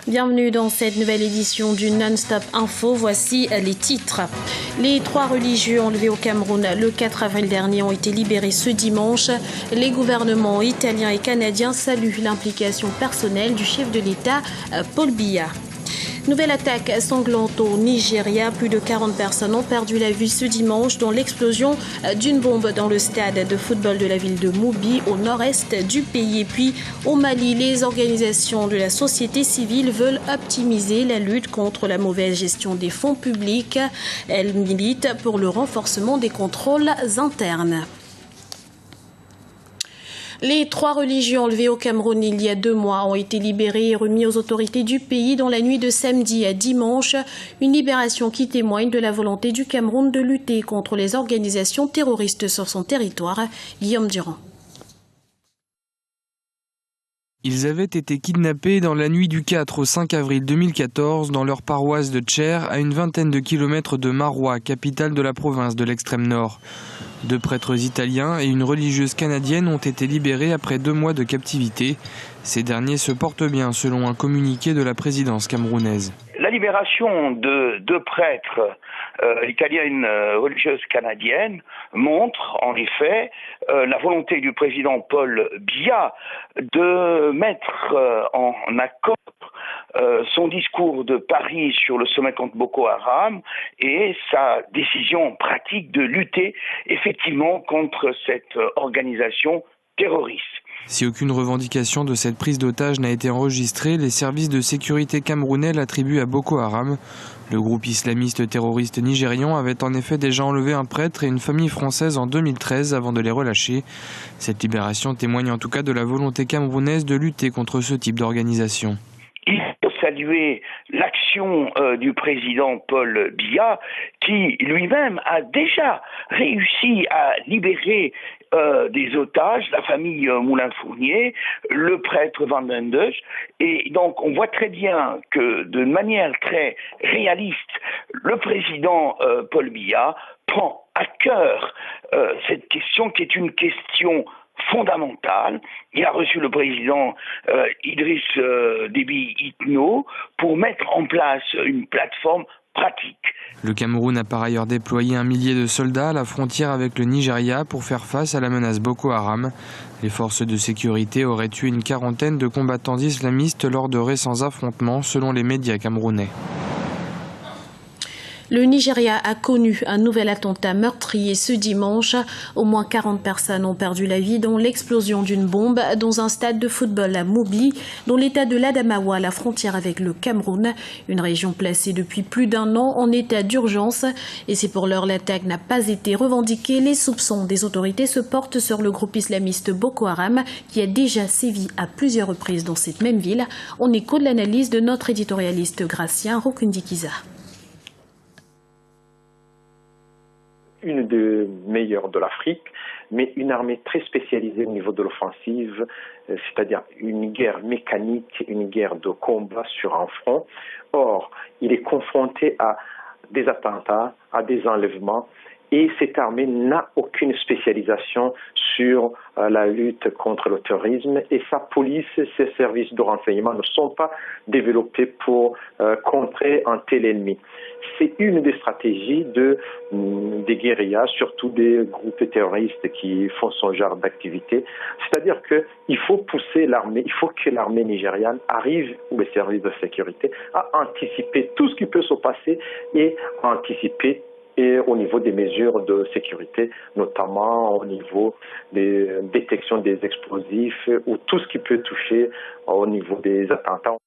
Bienvenue dans cette nouvelle édition du Non-Stop Info. Voici les titres. Les 3 religieux enlevés au Cameroun le 4 avril dernier ont été libérés ce dimanche. Les gouvernements italiens et canadiens saluent l'implication personnelle du chef de l'État, Paul Biya. Nouvelle attaque sanglante au Nigeria. Plus de 40 personnes ont perdu la vie ce dimanche dans l'explosion d'une bombe dans le stade de football de la ville de Moubi, au nord-est du pays. Et puis, au Mali, les organisations de la société civile veulent optimiser la lutte contre la mauvaise gestion des fonds publics. Elles militent pour le renforcement des contrôles internes. Les 3 religieux enlevés au Cameroun il y a 2 mois ont été libérés et remis aux autorités du pays dans la nuit de samedi à dimanche. Une libération qui témoigne de la volonté du Cameroun de lutter contre les organisations terroristes sur son territoire. Guillaume Durand. Ils avaient été kidnappés dans la nuit du 4 au 5 avril 2014 dans leur paroisse de Tcher, à une vingtaine de kilomètres de Maroua, capitale de la province de l'extrême nord. 2 prêtres italiens et une religieuse canadienne ont été libérés après 2 mois de captivité. Ces derniers se portent bien selon un communiqué de la présidence camerounaise. La libération de 2 prêtres italiens et une religieuse canadienne montre en effet la volonté du président Paul Biya de mettre en accord son discours de Paris sur le sommet contre Boko Haram et sa décision pratique de lutter effectivement contre cette organisation terroriste. Si aucune revendication de cette prise d'otage n'a été enregistrée, les services de sécurité camerounais l'attribuent à Boko Haram. Le groupe islamiste terroriste nigérian avait en effet déjà enlevé un prêtre et une famille française en 2013 avant de les relâcher. Cette libération témoigne en tout cas de la volonté camerounaise de lutter contre ce type d'organisation. Il faut saluer l'action du président Paul Biya qui lui-même a déjà réussi à libérer des otages, la famille Moulin-Fournier, le prêtre Van den Desch, et donc on voit très bien que de manière très réaliste, le président Paul Biya prend à cœur cette question qui est une question fondamentale. Il a reçu le président Idriss Déby Itno pour mettre en place une plateforme pratique. Le Cameroun a par ailleurs déployé 1 millier de soldats à la frontière avec le Nigeria pour faire face à la menace Boko Haram. Les forces de sécurité auraient tué une 40aine de combattants islamistes lors de récents affrontements selon les médias camerounais. Le Nigeria a connu un nouvel attentat meurtrier ce dimanche. Au moins 40 personnes ont perdu la vie dans l'explosion d'une bombe dans un stade de football à Moubi, dans l'état de l'Adamawa, à la frontière avec le Cameroun, une région placée depuis plus d'1 an en état d'urgence. Et si pour l'heure l'attaque n'a pas été revendiquée, les soupçons des autorités se portent sur le groupe islamiste Boko Haram qui a déjà sévi à plusieurs reprises dans cette même ville. On écoute l'analyse de notre éditorialiste gracien Rokundikiza. Une des meilleures de l'Afrique, mais une armée très spécialisée au niveau de l'offensive, c'est-à-dire une guerre mécanique, une guerre de combat sur un front. Or, il est confronté à des attentats, à des enlèvements, et cette armée n'a aucune spécialisation sur la lutte contre le terrorisme, et sa police, ses services de renseignement ne sont pas développés pour contrer un tel ennemi. C'est une des stratégies des guérillas, surtout des groupes terroristes qui font ce genre d'activité. C'est-à-dire qu'il faut pousser l'armée, il faut que l'armée nigériane arrive, ou les services de sécurité, à anticiper tout ce qui peut se passer et à anticiper et au niveau des mesures de sécurité, notamment au niveau des détections des explosifs ou tout ce qui peut toucher au niveau des attentats.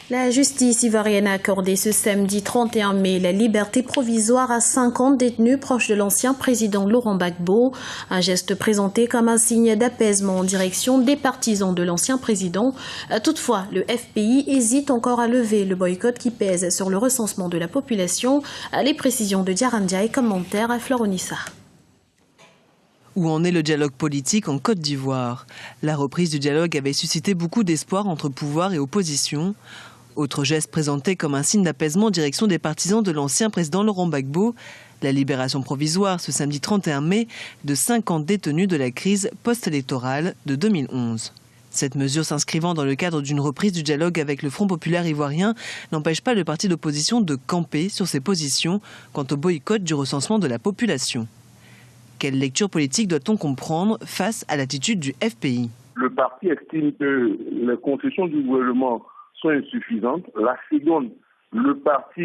La justice ivoirienne a accordé ce samedi 31 mai la liberté provisoire à 50 détenus proches de l'ancien président Laurent Gbagbo, un geste présenté comme un signe d'apaisement en direction des partisans de l'ancien président. Toutefois, le FPI hésite encore à lever le boycott qui pèse sur le recensement de la population. Les précisions de Diarandia et commentaires à Floronissa. Où en est le dialogue politique en Côte d'Ivoire? La reprise du dialogue avait suscité beaucoup d'espoir entre pouvoir et opposition. Autre geste présenté comme un signe d'apaisement en direction des partisans de l'ancien président Laurent Gbagbo, la libération provisoire ce samedi 31 mai de 50 détenus de la crise post-électorale de 2011. Cette mesure s'inscrivant dans le cadre d'une reprise du dialogue avec le Front populaire ivoirien n'empêche pas le parti d'opposition de camper sur ses positions quant au boycott du recensement de la population. Quelle lecture politique doit-on comprendre face à l'attitude du FPI? Le parti estime que les concessions du gouvernement sont insuffisantes. La seconde, le parti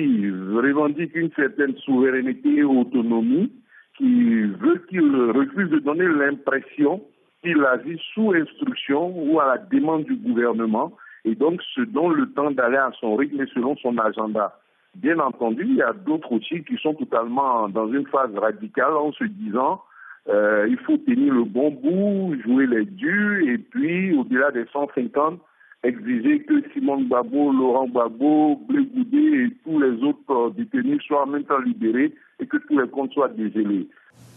revendique une certaine souveraineté et autonomie qu'il refuse de donner l'impression qu'il agit sous instruction ou à la demande du gouvernement et donc se donne le temps d'aller à son rythme et selon son agenda. Bien entendu, il y a d'autres aussi qui sont totalement dans une phase radicale en se disant il faut tenir le bon bout, jouer les durs et puis au-delà des 150, exiger que Simone Gbagbo, Laurent Gbagbo, Blé Goudé et tous les autres détenus soient en même temps libérés et que tous les comptes soient dégelés.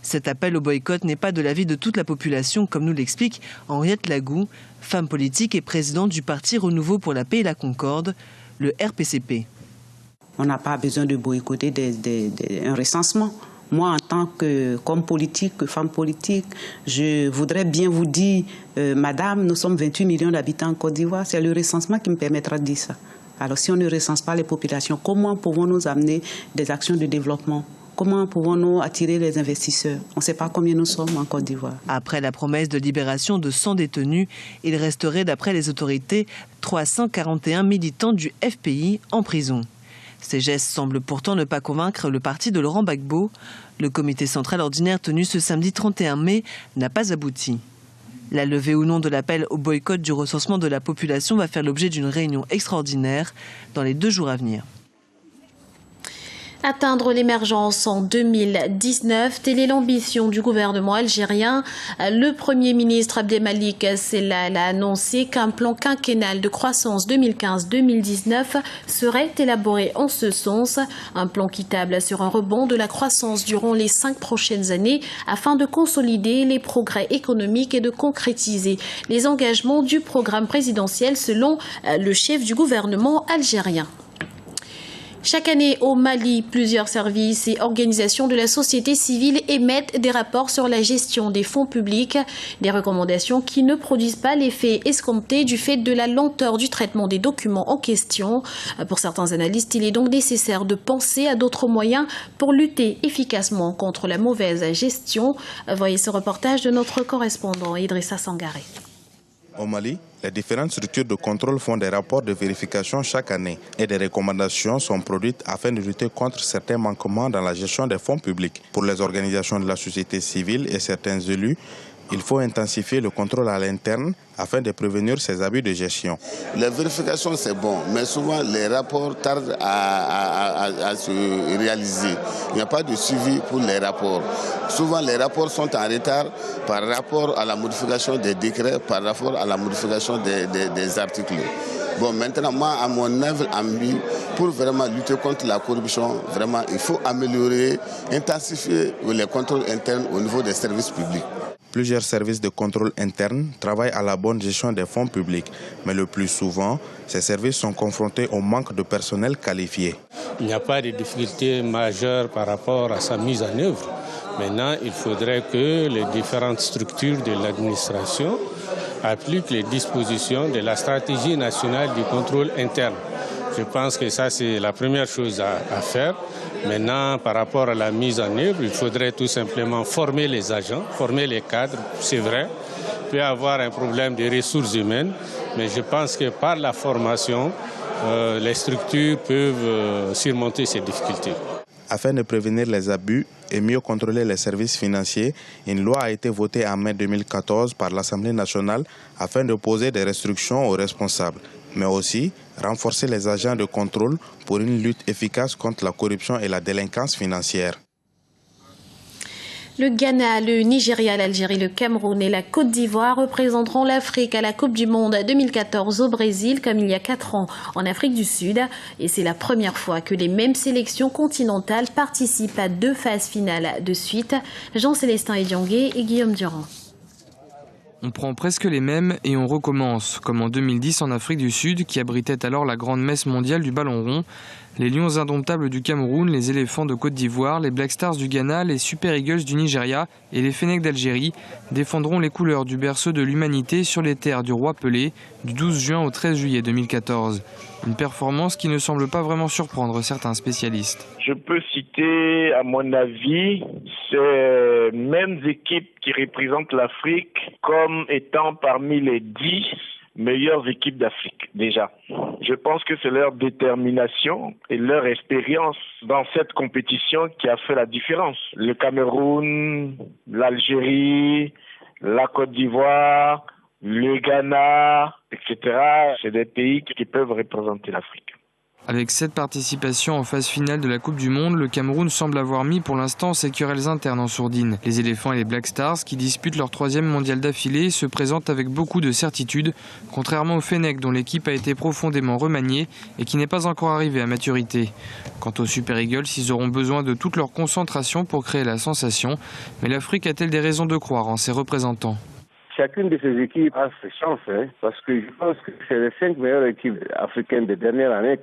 Cet appel au boycott n'est pas de l'avis de toute la population, comme nous l'explique Henriette Lagou, femme politique et présidente du Parti Renouveau pour la Paix et la Concorde, le RPCP. On n'a pas besoin de boycotter un recensement. Moi, en tant qu'homme politique, que femme politique, je voudrais bien vous dire, madame, nous sommes 28 millions d'habitants en Côte d'Ivoire, c'est le recensement qui me permettra de dire ça. Alors si on ne recense pas les populations, comment pouvons-nous amener des actions de développement ? Comment pouvons-nous attirer les investisseurs? On ne sait pas combien nous sommes en Côte d'Ivoire. Après la promesse de libération de 100 détenus, il resterait, d'après les autorités, 341 militants du FPI en prison. Ces gestes semblent pourtant ne pas convaincre le parti de Laurent Gbagbo. Le comité central ordinaire tenu ce samedi 31 mai n'a pas abouti. La levée ou non de l'appel au boycott du recensement de la population va faire l'objet d'une réunion extraordinaire dans les 2 jours à venir. Atteindre l'émergence en 2019, telle est l'ambition du gouvernement algérien. Le Premier ministre Abdelmalik Sellal a annoncé qu'un plan quinquennal de croissance 2015-2019 serait élaboré en ce sens. Un plan qui table sur un rebond de la croissance durant les 5 prochaines années afin de consolider les progrès économiques et de concrétiser les engagements du programme présidentiel selon le chef du gouvernement algérien. Chaque année au Mali, plusieurs services et organisations de la société civile émettent des rapports sur la gestion des fonds publics, des recommandations qui ne produisent pas l'effet escompté du fait de la lenteur du traitement des documents en question. Pour certains analystes, il est donc nécessaire de penser à d'autres moyens pour lutter efficacement contre la mauvaise gestion. Voyez ce reportage de notre correspondant Idrissa Sangaré. Au Mali, les différentes structures de contrôle font des rapports de vérification chaque année et des recommandations sont produites afin de lutter contre certains manquements dans la gestion des fonds publics. Pour les organisations de la société civile et certains élus, il faut intensifier le contrôle à l'interne afin de prévenir ces abus de gestion. Les vérifications, c'est bon, mais souvent les rapports tardent à se réaliser. Il n'y a pas de suivi pour les rapports. Souvent, les rapports sont en retard par rapport à la modification des décrets, par rapport à la modification des articles. Bon, maintenant, moi, à mon œuvre, pour vraiment lutter contre la corruption, vraiment, il faut améliorer, intensifier les contrôles internes au niveau des services publics. Plusieurs services de contrôle interne travaillent à la bonne gestion des fonds publics, mais le plus souvent, ces services sont confrontés au manque de personnel qualifié. Il n'y a pas de difficulté majeure par rapport à sa mise en œuvre. Maintenant, il faudrait que les différentes structures de l'administration appliquent les dispositions de la stratégie nationale du contrôle interne. Je pense que ça, c'est la première chose à faire. Maintenant, par rapport à la mise en œuvre, il faudrait tout simplement former les agents, former les cadres, c'est vrai. Il peut y avoir un problème de ressources humaines, mais je pense que par la formation, les structures peuvent surmonter ces difficultés. Afin de prévenir les abus et mieux contrôler les services financiers, une loi a été votée en mai 2014 par l'Assemblée nationale afin de poser des restrictions aux responsables, mais aussi renforcer les agents de contrôle pour une lutte efficace contre la corruption et la délinquance financière. Le Ghana, le Nigeria, l'Algérie, le Cameroun et la Côte d'Ivoire représenteront l'Afrique à la Coupe du Monde 2014 au Brésil, comme il y a 4 ans en Afrique du Sud. Et c'est la première fois que les mêmes sélections continentales participent à 2 phases finales de suite. Jean-Célestin Ediangué et Guillaume Durand. On prend presque les mêmes et on recommence, comme en 2010 en Afrique du Sud, qui abritait alors la grande messe mondiale du ballon rond. Les Lions indomptables du Cameroun, les Éléphants de Côte d'Ivoire, les Black Stars du Ghana, les Super Eagles du Nigeria et les Fennecs d'Algérie défendront les couleurs du berceau de l'humanité sur les terres du roi Pelé du 12 juin au 13 juillet 2014. Une performance qui ne semble pas vraiment surprendre certains spécialistes. Je peux citer, à mon avis, ces mêmes équipes qui représentent l'Afrique comme étant parmi les 10 meilleures équipes d'Afrique, déjà. Je pense que c'est leur détermination et leur expérience dans cette compétition qui a fait la différence. Le Cameroun, l'Algérie, la Côte d'Ivoire, le Ghana, etc. C'est des pays qui peuvent représenter l'Afrique. Avec cette participation en phase finale de la Coupe du Monde, le Cameroun semble avoir mis pour l'instant ses querelles internes en sourdine. Les Éléphants et les Black Stars, qui disputent leur 3e mondial d'affilée, se présentent avec beaucoup de certitude, contrairement aux Fennecs dont l'équipe a été profondément remaniée et qui n'est pas encore arrivée à maturité. Quant aux Super Eagles, ils auront besoin de toute leur concentration pour créer la sensation, mais l'Afrique a-t-elle des raisons de croire en ses représentants ? Chacune de ces équipes a ses chances, parce que je pense que c'est les 5 meilleures équipes africaines des dernières années,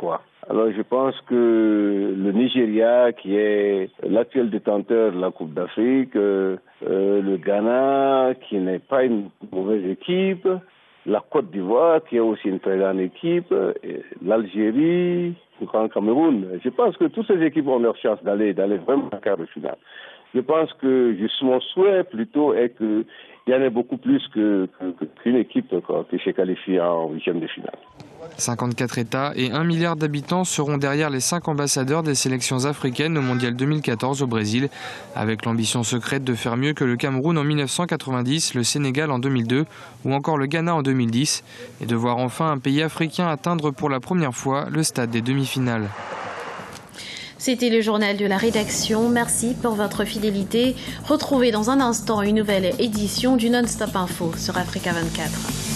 Alors je pense que le Nigeria, qui est l'actuel détenteur de la Coupe d'Afrique, le Ghana, qui n'est pas une mauvaise équipe, la Côte d'Ivoire, qui est aussi une très grande équipe, l'Algérie, le Grand Cameroun. Je pense que toutes ces équipes ont leur chance d'aller vraiment en quart de finale. Je pense que mon souhait plutôt est qu'il y en ait beaucoup plus qu'une équipe qui s'est qualifiée en 8e de finale. 54 États et 1 milliard d'habitants seront derrière les 5 ambassadeurs des sélections africaines au Mondial 2014 au Brésil, avec l'ambition secrète de faire mieux que le Cameroun en 1990, le Sénégal en 2002 ou encore le Ghana en 2010, et de voir enfin un pays africain atteindre pour la première fois le stade des demi-finales. C'était le journal de la rédaction. Merci pour votre fidélité. Retrouvez dans un instant une nouvelle édition du Non-Stop Info sur Africa 24.